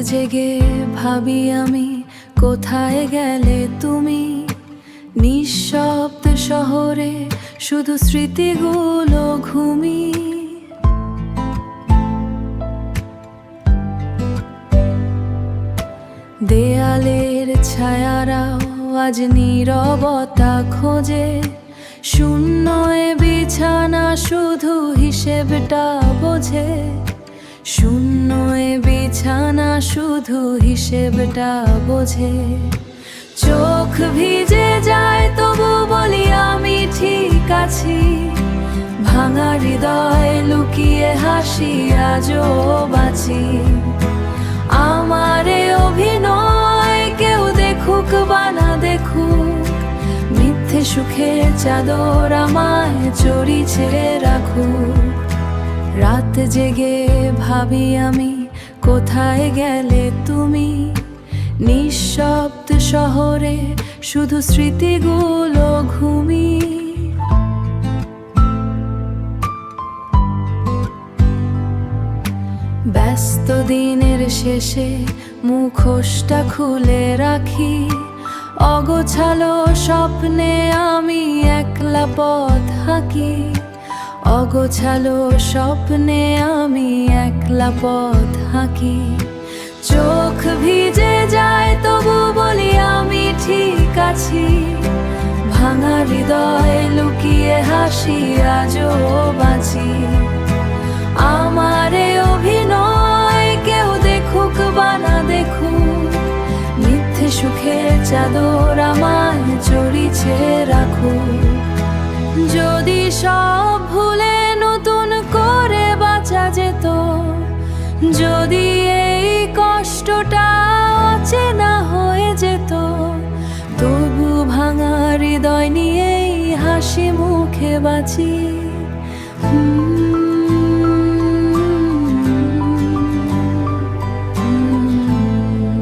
জেগে ভাবি আমি, কোথায় গেলে তুমি? নিঃশব্দ শহরে শুধু স্মৃতিগুলো ঘুমি। দেয়ালের ছায়ারাও আজ নীরবতা খোঁজে। শূন্য এ বিছানা শুধু হিসেবটা বোঝে। শূন্য এ বিছানা শুধু হিসেবটা বোঝে। চোখ ভিজে যায় তবু বলি আমি ঠিক আছি। ভাঙা হৃদয় লুকিয়ে হাসি আজও বাঁচি। আমার এ অভিনয় কেউ দেখুক বা না দেখুক, মিথ্যে সুখের চাদর আমায় চড়িয়ে রাখুক। রাত জেগে ভাবি আমি, কোথায় গেলে তুমি? নিঃশব্দ শহরে শুধু স্মৃতিগুলো ঘুমি। ব্যস্ত দিনের শেষে মুখোশটা খুলে রাখি। অগোছালো স্বপ্নে আমি একলা পথ হাঁকি। অগোছালো স্বপ্নে আমি একলা পথ হাঁকি। চোখ ভিজে যায় তবু বলি আমি ঠিক আছি। ভাঙা হৃদয় লুকিয়ে হাসি আজও বাঁচি। আমার এ অভিনয় কেউ দেখুক বা না দেখুক, মিথ্যে সুখের চাদর আমায় চড়িয়ে রাখুক। যদি সব ভুলে নতুন করে বাঁচা যেত, যদি এই কষ্টটা অচেনা হয়ে যেত, তবু ভাঙা হৃদয় নিয়েই হাসি মুখে বাঁচি।